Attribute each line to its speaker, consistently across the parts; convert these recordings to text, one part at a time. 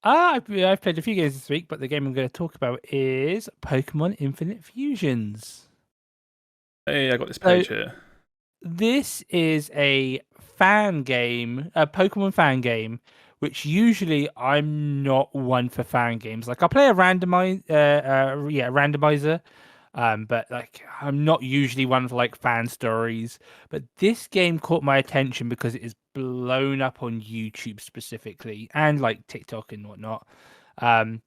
Speaker 1: I've played a few games this week, but the game I'm going to talk about is Pokemon Infinite Fusions.
Speaker 2: Hey, I got this
Speaker 1: So
Speaker 2: page here.
Speaker 1: this is a fan game, a Pokemon fan game, which usually I'm not one for fan games. Like I play a randomizer, but like I'm not usually one for like fan stories. But this game caught my attention because it is blown up on YouTube specifically and like TikTok and whatnot. Um,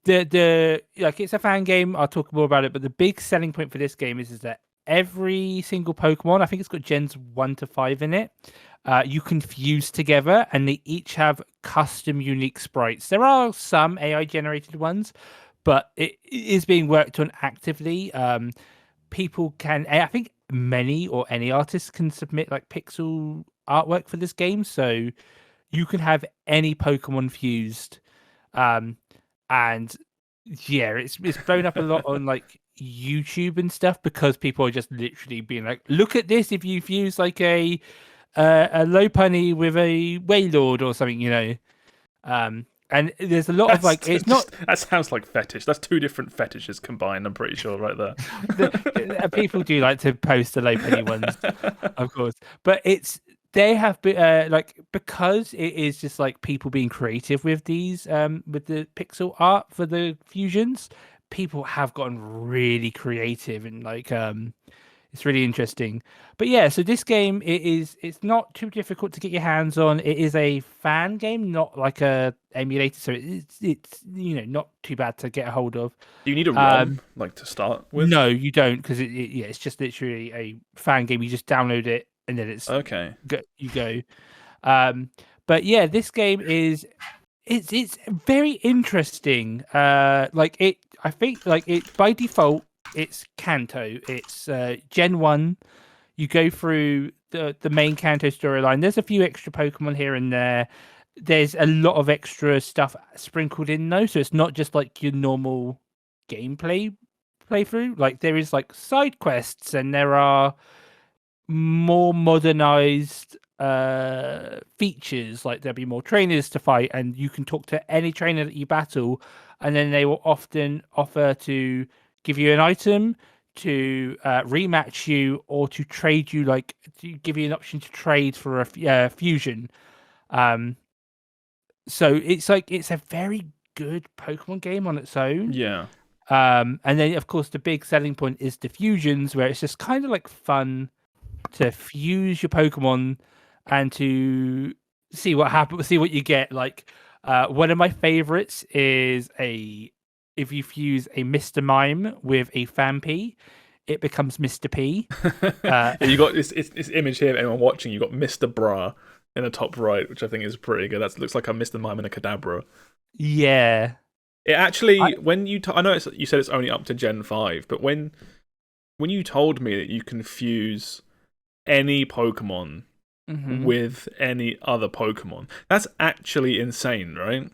Speaker 1: the like it's a fan game. I'll talk more about it, but the big selling point for this game is that every single Pokemon, I think it's got gens 1 to 5 in it. You can fuse together, and they each have custom, unique sprites. There are some AI generated ones, but it is being worked on actively. People can, I think, many or any artist can submit like pixel artwork for this game, so you can have any Pokemon fused. Um, and yeah, it's blown up a lot on like YouTube and stuff because people are just literally being like, "Look at this! If you fuse like a Lopunny with a Wailord or something, you know." And there's a lot of like, it's not
Speaker 2: That sounds like fetish. That's two different fetishes combined. I'm pretty sure, right there.
Speaker 1: people do like to post the Lopunny ones, of course, but it's they have been like because it is just like people being creative with these with the pixel art for the fusions. People have gotten really creative and like it's really interesting. But yeah, so this game it's not too difficult to get your hands on. It is a fan game, not like a emulator, so it's not too bad to get a hold of.
Speaker 2: Do you need a ROM
Speaker 1: Um
Speaker 2: like to start with?
Speaker 1: no, you don't, because yeah, it's just literally a fan game. You just download it and then
Speaker 2: Okay.
Speaker 1: you go. Um, but yeah, this game is it's very interesting. Like I think like it by default it's Kanto. It's Gen 1. You go through the main Kanto storyline. There's a few extra Pokemon here and there. There's a lot of extra stuff sprinkled in though, so it's not just like your normal gameplay playthrough. Like there is like side quests and there are more modernized features. Like there'll be more trainers to fight and you can talk to any trainer that you battle, and then they will often offer to give you an item to rematch you or to trade you, like to give you an option to trade for a fusion. um so it's like it's a very good Pokemon game on its own.
Speaker 2: Yeah.
Speaker 1: And then of course the big selling point is the fusions, where it's just kind of like fun to fuse your Pokemon and to see what happens, see what you get. Like one of my favorites is a if you fuse a Mr. Mime with a Phanpy, it becomes Mr. P.
Speaker 2: Yeah,
Speaker 1: Uh,
Speaker 2: you got this image here of anyone watching. You got Mr. Bra in the top right, which I think is pretty good. That looks like a Mr. Mime and a Kadabra.
Speaker 1: yeah,
Speaker 2: It
Speaker 1: I,
Speaker 2: actually, when I know you said it's only up to Gen 5, but when you told me that you can fuse any Pokemon
Speaker 1: mhm.
Speaker 2: with any other Pokemon, that's actually insane, right?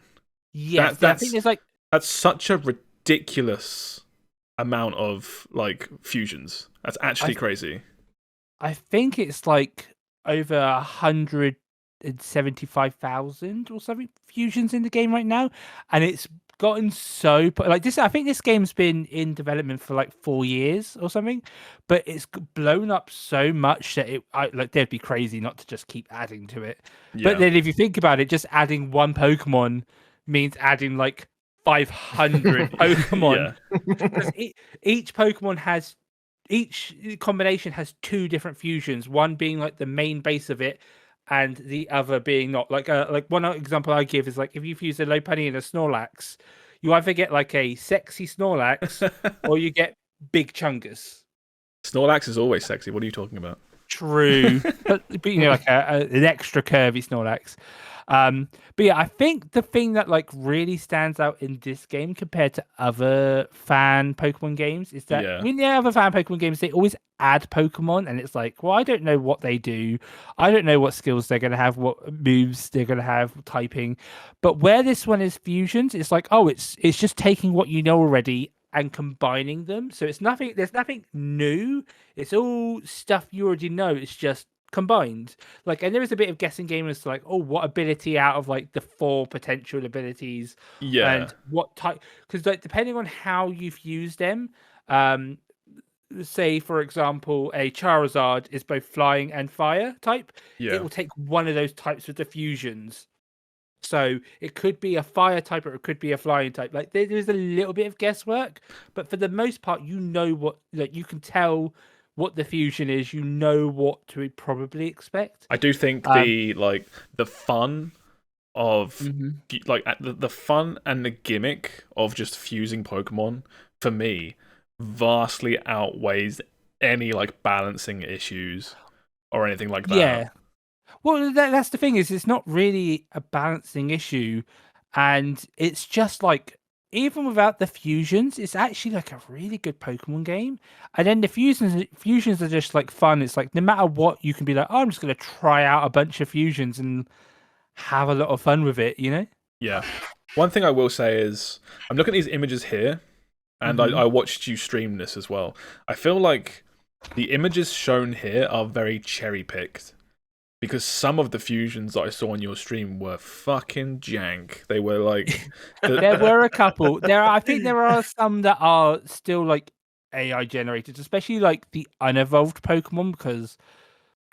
Speaker 1: Yes,
Speaker 2: That
Speaker 1: I think
Speaker 2: that's
Speaker 1: there's like
Speaker 2: that's such a ridiculous amount of like fusions. That's
Speaker 1: I
Speaker 2: actually crazy.
Speaker 1: I think it's like over 175,000 or something fusions in the game right now, and it's gotten so like this. I think this game's been in development for like 4 years or something, but it's blown up so much that like they'd be crazy not to just keep adding to it. But
Speaker 2: Yeah.
Speaker 1: then if you think about it, just adding one Pokemon means adding like 500 Pokemon,
Speaker 2: Yeah.
Speaker 1: because each Pokemon has each combination has two different fusions, one being like the main base of it and the other being not. Like one example I give is like if you fuse a Lopunny and a Snorlax, you either get like a sexy Snorlax or you get big Chungus.
Speaker 2: Snorlax is always sexy. What are you talking about?
Speaker 1: True, but like an extra curvy Snorlax. But yeah, I think the thing that like really stands out in this game compared to other fan Pokemon games is that
Speaker 2: Yeah.
Speaker 1: in the other fan Pokemon games they always add Pokemon, and it's like, well, I don't know what they do, I don't know what skills they're gonna have, what moves they're gonna have, typing. But where this one is fusions, it's like, oh, it's just taking what you know already and combining them. So it's nothing. There's nothing new, it's all stuff you already know. It's just combined. Like, and there is a bit of guessing game as to like, oh, what ability out of like the 4 potential abilities
Speaker 2: Yeah,
Speaker 1: and what type, because like depending on how you've used them, um, say for example, a Charizard is both flying and fire type, it
Speaker 2: yeah.
Speaker 1: will take one of those types of diffusions. So it could be a fire type or it could be a flying type. Like there's a little bit of guesswork, but for the most part, you know what, like you can tell what the fusion is. You know what to probably expect.
Speaker 2: I do think
Speaker 1: Um,
Speaker 2: the fun of
Speaker 1: mhm.
Speaker 2: the fun and the gimmick of just fusing Pokemon for me vastly outweighs any like balancing issues or anything like that.
Speaker 1: Yeah. Well, that's the thing is, it's not really a balancing issue, and it's just like even without the fusions, it's actually like a really good Pokemon game. And then the fusions are just like fun. It's like no matter what, you can be like, oh, I'm just gonna try out a bunch of fusions and have a lot of fun with it. You know?
Speaker 2: Yeah. One thing I will say is I'm looking at these images here, and
Speaker 1: Hmm.
Speaker 2: I watched you stream this as well. I feel like the images shown here are very cherry picked because some of the fusions that I saw on your stream were fucking jank. They were like
Speaker 1: There
Speaker 2: the
Speaker 1: were a couple. I think there are some that are still like AI generated, especially like the unevolved Pokemon, because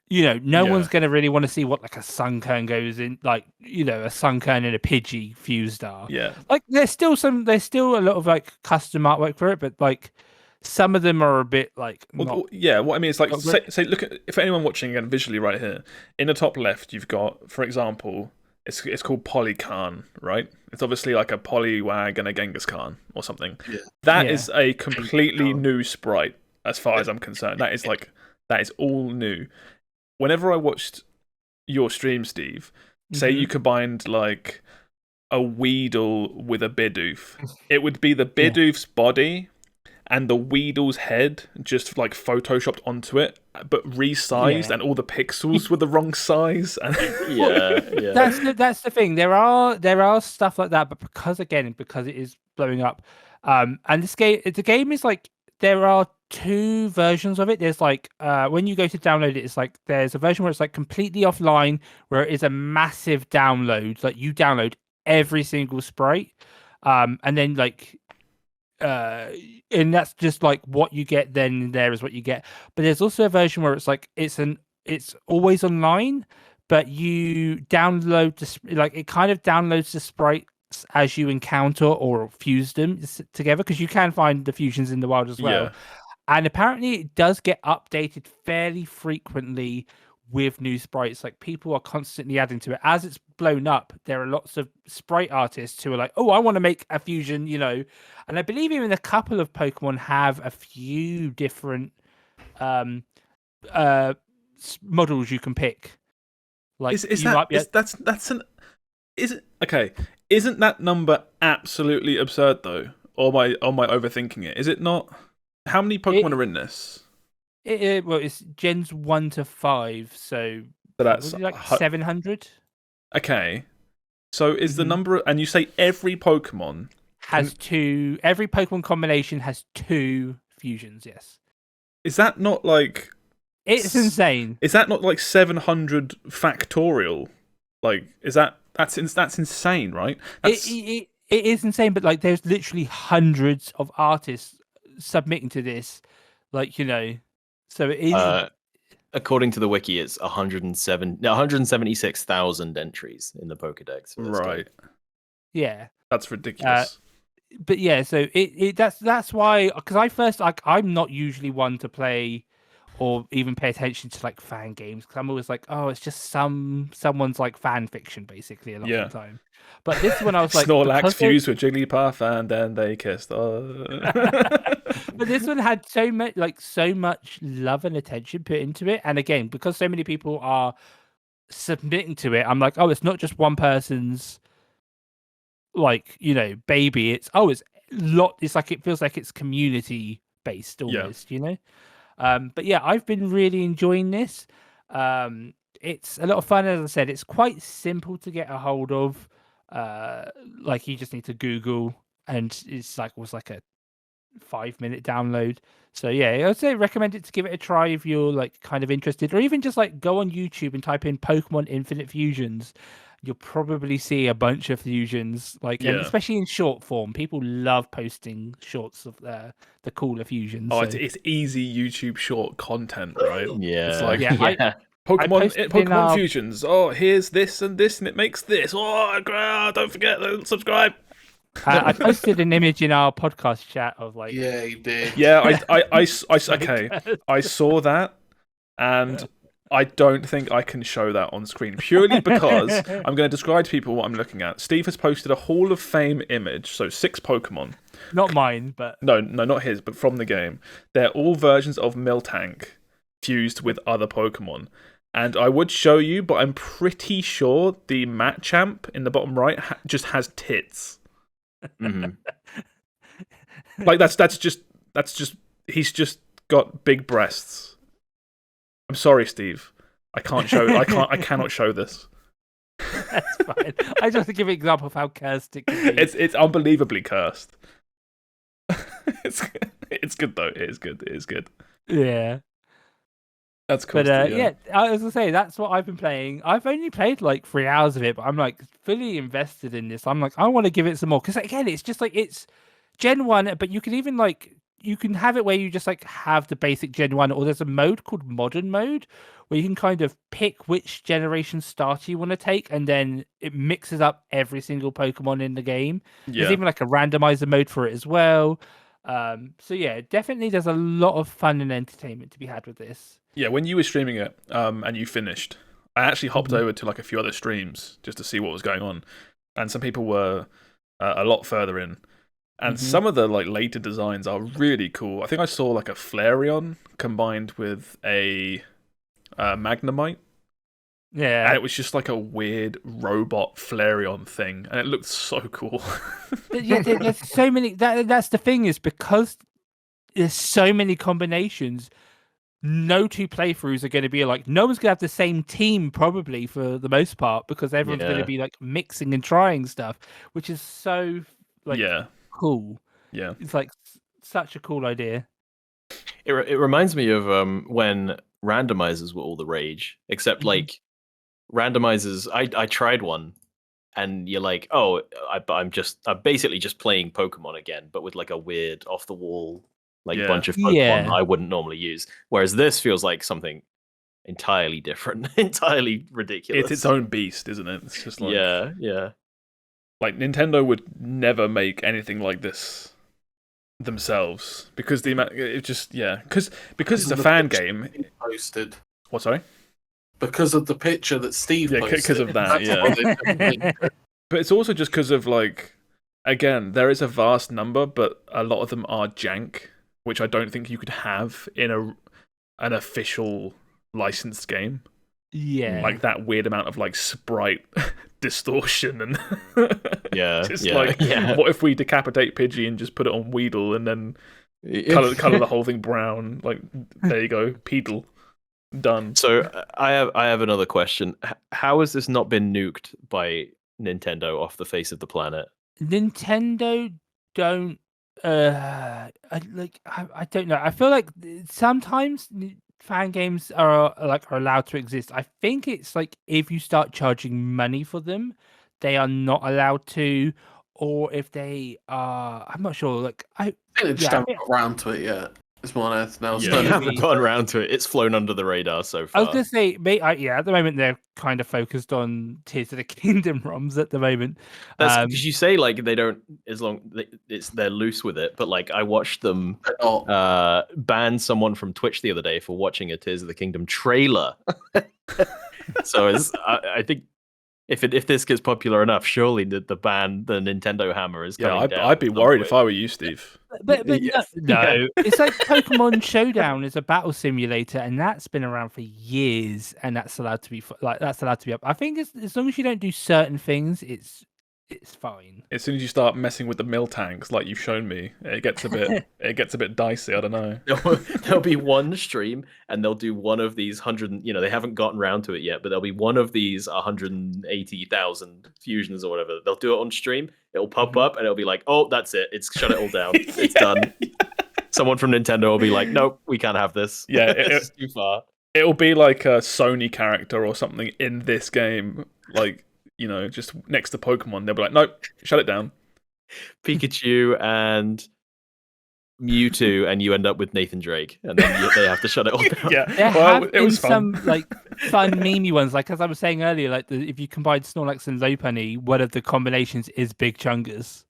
Speaker 1: no one's
Speaker 2: yeah.
Speaker 1: going to really want to see what like a Sunkern goes in, like, a Sunkern and a Pidgey fused are.
Speaker 2: Yeah.
Speaker 1: Like, there's still a lot of like custom artwork for it, but like some of them are a bit like not,
Speaker 2: Yeah, what I mean is like,
Speaker 1: not great.
Speaker 2: say, look at if anyone watching again visually right here in the top left, you've got, for example, it's called Polycarn, right? It's obviously like a Poliwag and a Genghis Khan or something.
Speaker 3: Yeah.
Speaker 2: That
Speaker 1: Yeah.
Speaker 2: is a completely new sprite, as far as I'm concerned. That is all new. Whenever I watched your stream, Steve, say you
Speaker 1: Mhm.
Speaker 2: combined like a Weedle with a Bidoof, it would be the
Speaker 1: Yeah.
Speaker 2: Bidoof's body and the Weedle's head just like photoshopped onto it, but resized,
Speaker 1: Yeah.
Speaker 2: and all the pixels were the wrong size. And
Speaker 3: Yeah.
Speaker 1: That's the thing. There are stuff like that, but because it is blowing up, and the game is like there are 2 versions of it. There's like when you go to download it, it's like there's a version where it's like completely offline, where it is a massive download. Like you download every single sprite, and then like uh and that's just like what you get. Then there is what you get, but there's also a version where it's like it's always online, but you download like it kind of downloads the sprites as you encounter or fuse them together, because you can find the fusions in the wild as well.
Speaker 2: yeah,
Speaker 1: And apparently it does get updated fairly frequently with new sprites. Like people are constantly adding to it. As it's blown up, there are lots of sprite artists who are like, oh, I want to make a fusion, And I believe even a couple of Pokemon have a few different um models you can pick. Like
Speaker 2: is
Speaker 1: you
Speaker 2: that
Speaker 1: might be
Speaker 2: is that's an is it okay? Isn't that number absolutely absurd though? Or am I overthinking it? Is it not? How many Pokemon
Speaker 1: it,
Speaker 2: are in this?
Speaker 1: well, it's gens 1 to 5, so
Speaker 2: So that's
Speaker 1: probably like 700.
Speaker 2: okay. So is the
Speaker 1: Mhm.
Speaker 2: number, and you say every Pokemon
Speaker 1: Has two. Every Pokemon combination has 2 fusions. Yes,
Speaker 2: is that not like
Speaker 1: it's insane.
Speaker 2: is that not like 700 factorial? Like that's insane, right?
Speaker 1: It is insane, but like there's literally hundreds of artists submitting to this, like so it is.
Speaker 3: According to the wiki, it's 176,000 entries in the Pokedex for this game.
Speaker 2: Right.
Speaker 1: Yeah,
Speaker 2: That's ridiculous.
Speaker 1: but yeah, so that's why, because I'm not usually one to play or even pay attention to like fan games, because I'm always like, oh, it's just someone's like fan fiction basically a lot of the time. But this one I was like,
Speaker 2: Snorlax fused with Jigglypuff and then they kissed. Oh.
Speaker 1: but this one had so much love and attention put into it, and again, because so many people are submitting to it, I'm like, oh, it's not just one person's like baby. It's like it feels like it's community based almost. But yeah, I've been really enjoying this. It's a lot of fun. As I said, it's quite simple to get a hold of. Like you just need to Google, and it's like was like a 5-minute download. So yeah, I'd say recommend it to give it a try if you're like kind of interested, or even just like go on YouTube and type in Pokemon Infinite Fusions. You'll probably see a bunch of fusions, like and
Speaker 2: Yeah.
Speaker 1: especially in short form. People love posting shorts of the cooler fusions.
Speaker 2: Oh,
Speaker 1: so.
Speaker 2: it's easy YouTube short content, right?
Speaker 3: Yeah.
Speaker 2: It's like
Speaker 1: Yeah,
Speaker 2: Pokemon fusions. Oh, here's this and this, and it makes this. Oh, don't forget to subscribe.
Speaker 1: I posted an image in our podcast chat of like.
Speaker 4: Yeah, you did.
Speaker 2: Yeah, okay. I saw that, and I don't think I can show that on screen purely because I'm going to describe to people what I'm looking at. Steve has posted a Hall of Fame image, so 6 Pokemon.
Speaker 1: Not mine, but
Speaker 2: No, not his, but from the game. They're all versions of Miltank fused with other Pokemon. And I would show you, but I'm pretty sure the Machamp in the bottom right just has tits.
Speaker 3: Mhm.
Speaker 2: Like that's just he's just got big breasts. I'm sorry, Steve. I cannot show this.
Speaker 1: that's fine. I just want to give an example of how cursed it can be.
Speaker 2: It's unbelievably cursed. it's good though. It is good.
Speaker 1: Yeah.
Speaker 2: That's cool.
Speaker 1: But yeah, I was gonna say that's what I've been playing. I've only played like 3 hours of it, but I'm like fully invested in this. I'm like, I want to give it some more because again, it's just like it's Gen 1, but you can even like you can have it where you just like have the basic Gen 1, or there's a mode called Modern Mode where you can kind of pick which generation starter you want to take, and then it mixes up every single Pokemon in the game.
Speaker 2: Yeah.
Speaker 1: There's even like a randomizer mode for it as well. So yeah, definitely there's a lot of fun and entertainment to be had with this.
Speaker 2: Yeah, when you were streaming it, and you finished, I actually hopped over to like a few other streams just to see what was going on, and some people were a lot further in, and some of the like later designs are really cool. I think I saw like a Flareon combined with a Magnemite.
Speaker 1: Yeah,
Speaker 2: And it was just like a weird robot Flareon thing, and it looked so cool.
Speaker 1: yeah, there's so many. That's the thing is because there's so many combinations. No 2 playthroughs are going to be like no one's going to have the same team probably for the most part because everyone's going to be like mixing and trying stuff, which is so like cool.
Speaker 2: Yeah,
Speaker 1: It's like such a cool idea.
Speaker 3: It reminds me of when randomizers were all the rage, except like randomizers. I tried one, and you're like, oh, I'm basically just playing Pokemon again, but with like a weird off the wall bunch of Pokemon I wouldn't normally use. Whereas this feels like something entirely different, entirely ridiculous.
Speaker 2: it's its own beast, isn't it? It's just like
Speaker 3: yeah.
Speaker 2: Like Nintendo would never make anything like this themselves because because it's a fan game.
Speaker 4: Posted.
Speaker 2: What? Sorry.
Speaker 4: Because of the picture that Steve posted.
Speaker 2: Because of that, yeah. But it's also just because of like, again, there is a vast number, but a lot of them are jank, which I don't think you could have in an official licensed game.
Speaker 1: Yeah,
Speaker 2: Like that weird amount of like sprite distortion and what if we decapitate Pidgey and just put it on Weedle and then color the whole thing brown? Like there you go, Peedle. Done.
Speaker 3: So I have another question. How has this not been nuked by Nintendo off the face of the planet?
Speaker 1: Nintendo don't I don't know. I feel like sometimes fan games are allowed to exist. I think it's like if you start charging money for them, they are not allowed to, or if they are, I'm not sure. Like
Speaker 4: I think they just haven't got around to it yet. It's more than anything else.
Speaker 3: Yeah, haven't gone around to it. It's flown under the radar so far.
Speaker 1: I was gonna say, at the moment they're kind of focused on Tears of the Kingdom ROMs at the moment.
Speaker 3: That's because you say like they don't, as long they're loose with it. But like I watched them ban someone from Twitch the other day for watching a Tears of the Kingdom trailer. So I think if this gets popular enough, surely the Nintendo hammer is coming down.
Speaker 2: I'd be worried if I were you, Steve.
Speaker 1: But no, it's like Pokemon Showdown is a battle simulator, and that's been around for years, and that's allowed to be up. I think as long as you don't do certain things, it's fine.
Speaker 2: As soon as you start messing with the Miltanks, like you've shown me, it gets a bit dicey. I don't know.
Speaker 3: There'll be one stream, and they'll do one of these 100. They haven't gotten around to it yet, but there'll be one of these 180,000 fusions or whatever. They'll do it on stream. It'll pop up, and it'll be like, "Oh, that's it. It's shut it all down. It's done." Someone from Nintendo will be like, "Nope, we can't have this.
Speaker 2: Yeah,
Speaker 3: this is too far."
Speaker 2: It'll be like a Sony character or something in this game, like, you know, just next to Pokemon. They'll be like, nope, shut it down.
Speaker 3: Pikachu and Mewtwo, and you end up with Nathan Drake, and then they have to shut it all down.
Speaker 2: Yeah,
Speaker 1: There
Speaker 2: well,
Speaker 1: have
Speaker 2: it
Speaker 1: been
Speaker 2: was fun.
Speaker 1: some like fun memey ones, like as I was saying earlier, like if you combine Snorlax and Lopunny, one of the combinations is Big Chungus.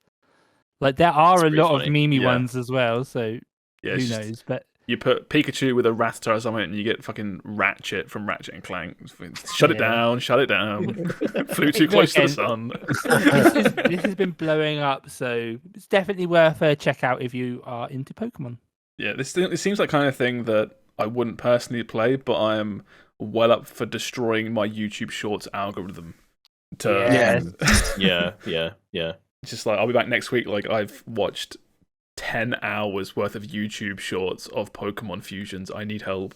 Speaker 1: Like there are
Speaker 3: That's
Speaker 1: a
Speaker 3: pretty
Speaker 1: lot
Speaker 3: funny.
Speaker 1: of memey
Speaker 2: Yeah.
Speaker 1: ones as well, so
Speaker 2: Yeah,
Speaker 1: who
Speaker 2: it's just-
Speaker 1: knows? But
Speaker 2: You put Pikachu with a Rattata or something, and you get fucking Ratchet from Ratchet and Clank. Shut it down, shut it down. Flew too close to the sun.
Speaker 1: this has been blowing up, so it's definitely worth a check out if you are into Pokemon.
Speaker 2: Yeah, it seems like kind of thing that I wouldn't personally play, but I am well up for destroying my YouTube Shorts algorithm.
Speaker 1: Yeah.
Speaker 3: Yeah.
Speaker 2: It's just like I'll be back next week. Like I've watched 10 hours worth of YouTube Shorts of Pokemon fusions. I need help.